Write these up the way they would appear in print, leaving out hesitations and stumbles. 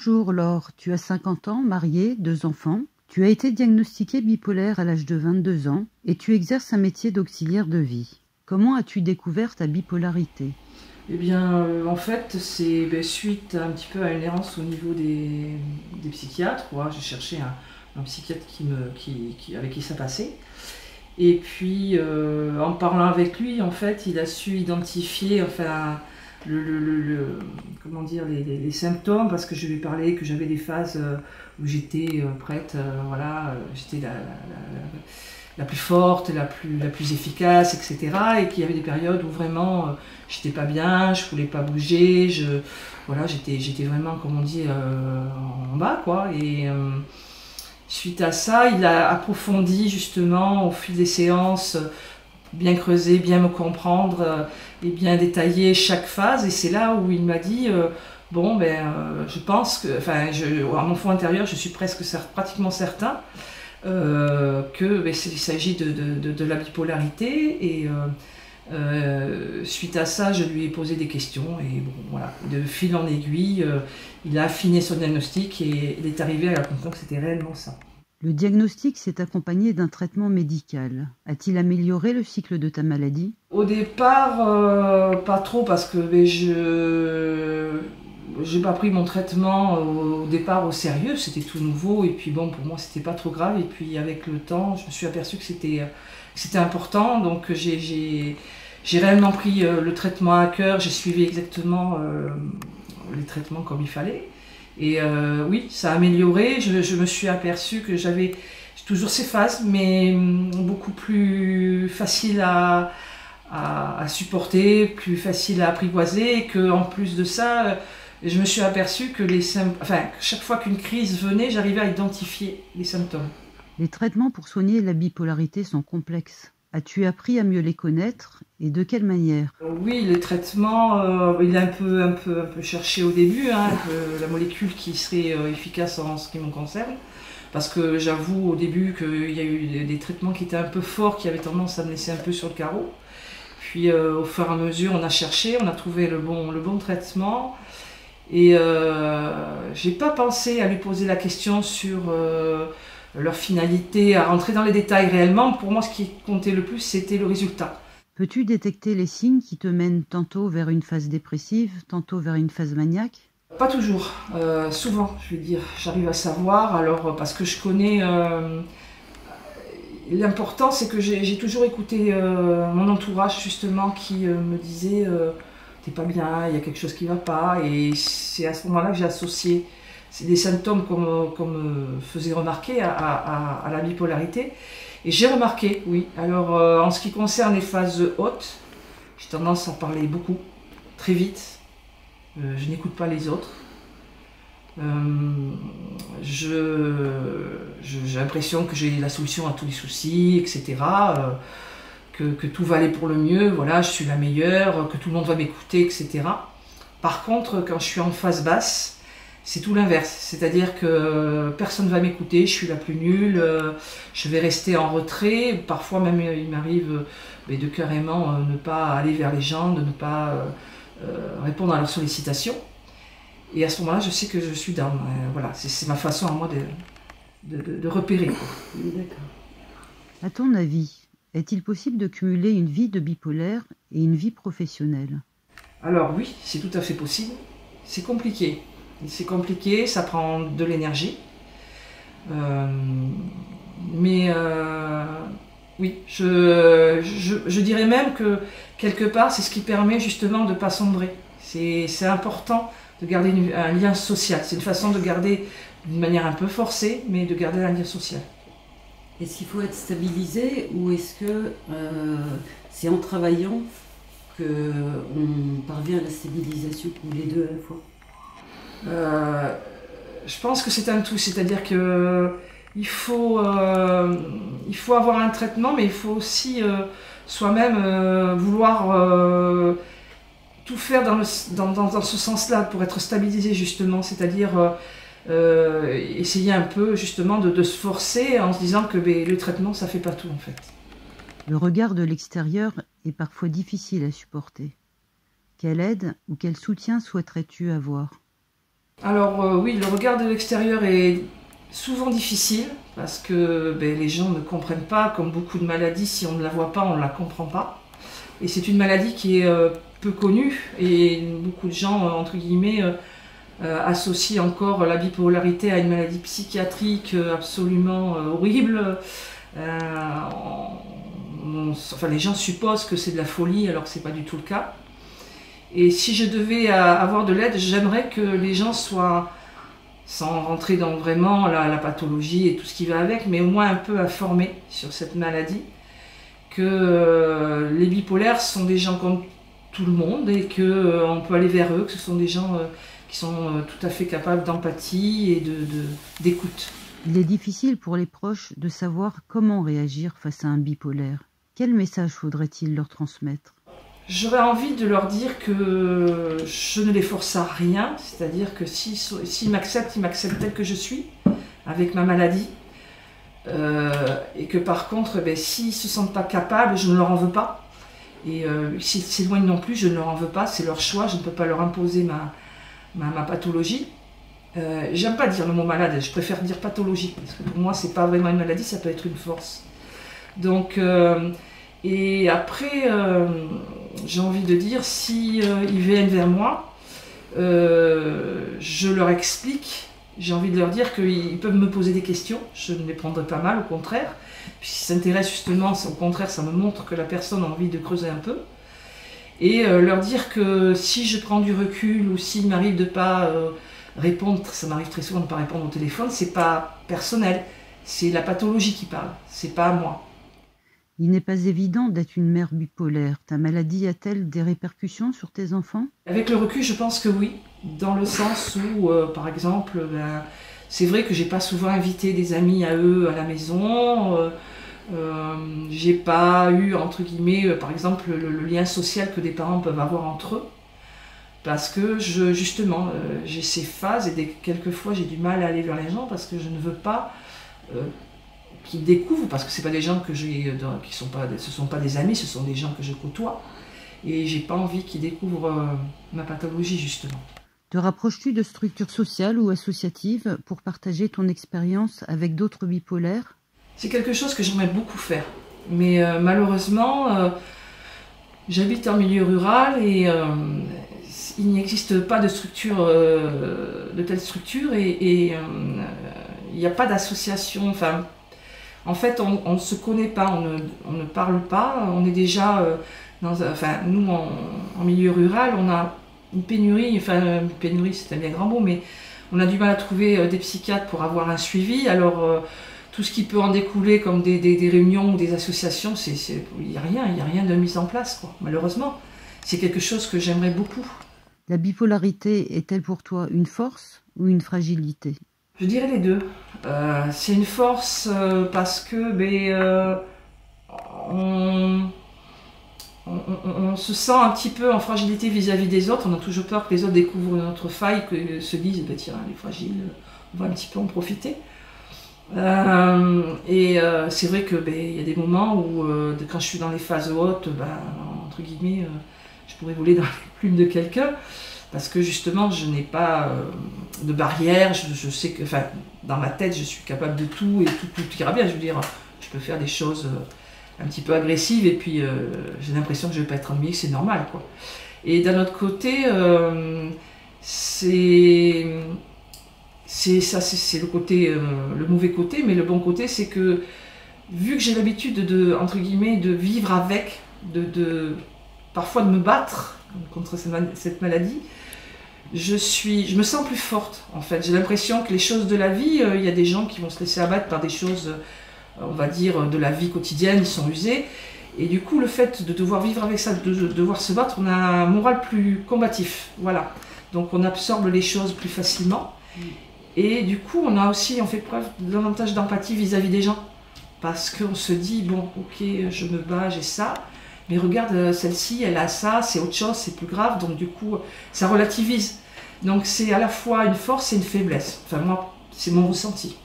Bonjour Laure, tu as 50 ans, mariée, 2 enfants. Tu as été diagnostiquée bipolaire à l'âge de 22 ans et tu exerces un métier d'auxiliaire de vie. Comment as-tu découvert ta bipolarité? Eh bien, en fait, c'est suite un petit peu à une errance au niveau des psychiatres. J'ai cherché un psychiatre avec qui ça passait. Et puis, en parlant avec lui, en fait, il a su identifier, enfin, comment dire, les symptômes, parce que je lui ai parlé que j'avais des phases où j'étais prête, voilà, j'étais la plus forte, la plus efficace, etc. Et qu'il y avait des périodes où vraiment j'étais pas bien, je voulais pas bouger, voilà, j'étais vraiment, comme on dit, en bas, quoi. Et suite à ça, il a approfondi justement au fil des séances, bien creuser, bien me comprendre et bien détailler chaque phase. Et c'est là où il m'a dit je pense que, enfin, à mon fond intérieur, je suis pratiquement certain il s'agit de la bipolarité. Et suite à ça, je lui ai posé des questions. Et bon, voilà, de fil en aiguille, il a affiné son diagnostic et il est arrivé à la conclusion que c'était réellement ça. Le diagnostic s'est accompagné d'un traitement médical. A-t-il amélioré le cycle de ta maladie? Au départ, pas trop parce que j'ai pas pris mon traitement au départ au sérieux, c'était tout nouveau et puis bon, pour moi c'était pas trop grave. Et puis avec le temps, je me suis aperçue que c'était important, donc j'ai réellement pris le traitement à cœur, j'ai suivi exactement les traitements comme il fallait. Et oui, ça a amélioré. Je me suis aperçue que j'avais toujours ces phases, mais beaucoup plus faciles à supporter, plus faciles à apprivoiser. Et qu'en plus de ça, je me suis aperçue que chaque fois qu'une crise venait, j'arrivais à identifier les symptômes. Les traitements pour soigner la bipolarité sont complexes. As-tu appris à mieux les connaître et de quelle manière? Oui, les traitements, il est un peu cherché au début, hein, la molécule qui serait efficace en ce qui me concerne. Parce que j'avoue au début qu'il y a eu des traitements qui étaient un peu forts, qui avaient tendance à me laisser un peu sur le carreau. Puis au fur et à mesure, on a cherché, on a trouvé le bon traitement. Et j'ai pas pensé à lui poser la question sur leur finalité, à rentrer dans les détails réellement. Pour moi, ce qui comptait le plus, c'était le résultat. Peux-tu détecter les signes qui te mènent tantôt vers une phase dépressive, tantôt vers une phase maniaque? Pas toujours, souvent, je veux dire, j'arrive à savoir, alors parce que je connais. L'important, c'est que j'ai toujours écouté mon entourage, justement, qui me disait t'es pas bien, il y a quelque chose qui va pas. Et c'est à ce moment-là que j'ai associé des symptômes qu'on me faisait remarquer à la bipolarité. Et j'ai remarqué, oui. Alors, en ce qui concerne les phases hautes, j'ai tendance à parler beaucoup, très vite. Je n'écoute pas les autres. J'ai l'impression que j'ai la solution à tous les soucis, etc. Que tout va aller pour le mieux, voilà, je suis la meilleure, que tout le monde va m'écouter, etc. Par contre, quand je suis en phase basse, c'est tout l'inverse. C'est-à-dire que personne ne va m'écouter, je suis la plus nulle, je vais rester en retrait. Parfois même, il m'arrive de carrément ne pas aller vers les gens, de ne pas répondre à leurs sollicitations. Et à ce moment-là, je sais que je suis down. Voilà, c'est ma façon à moi de repérer. D'accord. À ton avis, est-il possible de cumuler une vie de bipolaire et une vie professionnelle? Alors oui, c'est tout à fait possible. C'est compliqué. C'est compliqué, ça prend de l'énergie. Mais oui, je dirais même que quelque part, c'est ce qui permet justement de ne pas sombrer. C'est important de garder un lien social. C'est une façon de garder, d'une manière un peu forcée, mais de garder un lien social. Est-ce qu'il faut être stabilisé ou est-ce que c'est en travaillant qu'on parvient à la stabilisation ou les deux à la fois? Je pense que c'est un tout, c'est-à-dire que il faut avoir un traitement, mais il faut aussi soi-même vouloir tout faire dans ce sens-là pour être stabilisé justement, c'est-à-dire essayer un peu justement de se forcer en se disant que le traitement ça fait pas tout en fait. Le regard de l'extérieur est parfois difficile à supporter. Quelle aide ou quel soutien souhaiterais-tu avoir? Alors oui, le regard de l'extérieur est souvent difficile parce que les gens ne comprennent pas, comme beaucoup de maladies, si on ne la voit pas, on ne la comprend pas. Et c'est une maladie qui est peu connue et beaucoup de gens, entre guillemets, associent encore la bipolarité à une maladie psychiatrique absolument horrible. Les gens supposent que c'est de la folie alors que ce n'est pas du tout le cas. Et si je devais avoir de l'aide, j'aimerais que les gens soient, sans rentrer dans vraiment la pathologie et tout ce qui va avec, mais au moins un peu informés sur cette maladie, que les bipolaires sont des gens comme tout le monde et qu'on peut aller vers eux, que ce sont des gens qui sont tout à fait capables d'empathie et d'écoute. Il est difficile pour les proches de savoir comment réagir face à un bipolaire. Quel message faudrait-il leur transmettre ? J'aurais envie de leur dire que je ne les force à rien, c'est-à-dire que s'ils m'acceptent, ils m'acceptent tel que je suis, avec ma maladie, et que par contre, s'ils ne se sentent pas capables, je ne leur en veux pas, et s'ils s'éloignent non plus, je ne leur en veux pas, c'est leur choix, je ne peux pas leur imposer ma pathologie. J'aime pas dire le mot malade, je préfère dire pathologie, parce que pour moi, c'est pas vraiment une maladie, ça peut être une force. Donc, et après, j'ai envie de dire, si ils viennent vers moi, je leur explique, j'ai envie de leur dire qu'ils peuvent me poser des questions, je ne les prendrai pas mal, au contraire. Puis s'ils s'intéressent justement, au contraire, ça me montre que la personne a envie de creuser un peu. Et leur dire que si je prends du recul ou s'il m'arrive de ne pas répondre, ça m'arrive très souvent de ne pas répondre au téléphone, c'est pas personnel, c'est la pathologie qui parle, c'est pas moi. Il n'est pas évident d'être une mère bipolaire. Ta maladie a-t-elle des répercussions sur tes enfants ? Avec le recul, je pense que oui, dans le sens où, par exemple, c'est vrai que j'ai pas souvent invité des amis à eux à la maison, j'ai pas eu, entre guillemets, par exemple, le lien social que des parents peuvent avoir entre eux, parce que justement, j'ai ces phases et quelquefois j'ai du mal à aller vers les gens parce que je ne veux pas qu'ils découvrent, parce que c'est pas des gens que ce sont pas des amis, ce sont des gens que je côtoie, et j'ai pas envie qu'ils découvrent ma pathologie justement. Te rapproches-tu de structures sociales ou associatives pour partager ton expérience avec d'autres bipolaires ? C'est quelque chose que j'aimerais beaucoup faire, mais malheureusement, j'habite en milieu rural et il n'existe pas de structure, de telle structure, et il n'y a pas d'association. En fait, on ne se connaît pas, on ne parle pas, on est déjà nous en milieu rural, on a une pénurie, pénurie c'est un bien grand mot, mais on a du mal à trouver des psychiatres pour avoir un suivi. Alors tout ce qui peut en découler comme des réunions ou des associations, il n'y a rien de mis en place, quoi, malheureusement. C'est quelque chose que j'aimerais beaucoup. La bipolarité est-elle pour toi une force ou une fragilité ? Je dirais les deux. C'est une force parce que on se sent un petit peu en fragilité vis-à-vis des autres. On a toujours peur que les autres découvrent notre faille, que se disent tiens, elle est fragile, on va un petit peu en profiter. C'est vrai que il y a des moments où quand je suis dans les phases hautes, entre guillemets, je pourrais voler dans les plumes de quelqu'un. Parce que justement, je n'ai pas de barrière, je sais que, dans ma tête, je suis capable de tout et tout ira bien. Je veux dire, je peux faire des choses un petit peu agressives et puis j'ai l'impression que je ne vais pas être ennuyée, c'est normal, quoi. Et d'un autre côté, c'est le côté, le mauvais côté, mais le bon côté, c'est que vu que j'ai l'habitude entre guillemets, de vivre avec, parfois de me battre contre cette maladie, je me sens plus forte, en fait. J'ai l'impression que les choses de la vie, il y a des gens qui vont se laisser abattre par des choses, on va dire, de la vie quotidienne, ils sont usés. Et du coup, le fait de devoir vivre avec ça, de devoir se battre, on a un moral plus combatif. Voilà. Donc on absorbe les choses plus facilement. Et du coup, on fait preuve davantage d'empathie vis-à-vis des gens. Parce qu'on se dit, bon, ok, je me bats, j'ai ça. Mais regarde, celle-ci, elle a ça, c'est autre chose, c'est plus grave. Donc du coup, ça relativise. Donc c'est à la fois une force et une faiblesse. Enfin moi, c'est mon ressenti.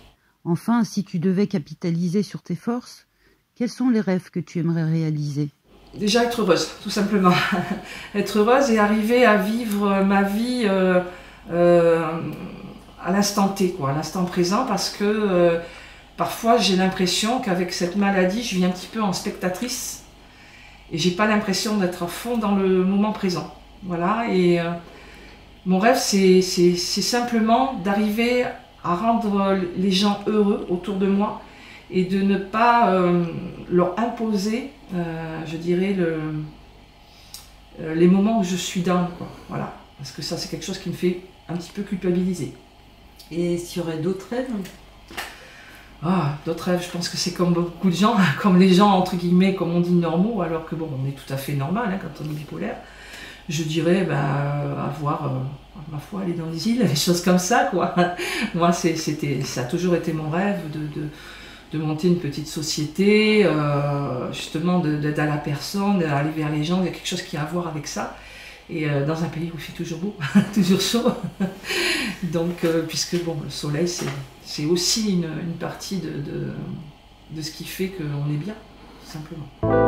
Enfin, si tu devais capitaliser sur tes forces, quels sont les rêves que tu aimerais réaliser ? Déjà être heureuse, tout simplement. Être heureuse et arriver à vivre ma vie à l'instant T, quoi, à l'instant présent, parce que parfois j'ai l'impression qu'avec cette maladie, je vis un petit peu en spectatrice et j'ai pas l'impression d'être à fond dans le moment présent. Voilà, et mon rêve, c'est simplement d'arriver à rendre les gens heureux autour de moi et de ne pas leur imposer, je dirais, les moments où je suis down, quoi. Voilà, parce que ça, c'est quelque chose qui me fait un petit peu culpabiliser. Et s'il y aurait d'autres rêves? Ah, d'autres rêves, je pense que c'est comme beaucoup de gens, comme les gens, entre guillemets, comme on dit, normaux, alors que bon, on est tout à fait normal hein, quand on est bipolaire. Je dirais, avoir, ma foi, aller dans les îles, des choses comme ça, quoi. Moi, ça a toujours été mon rêve de monter une petite société, justement d'aider à la personne, d'aller vers les gens, il y a quelque chose qui a à voir avec ça. Et dans un pays où il fait toujours beau, toujours chaud. Donc, puisque bon, le soleil, c'est aussi une partie de ce qui fait qu'on est bien, tout simplement.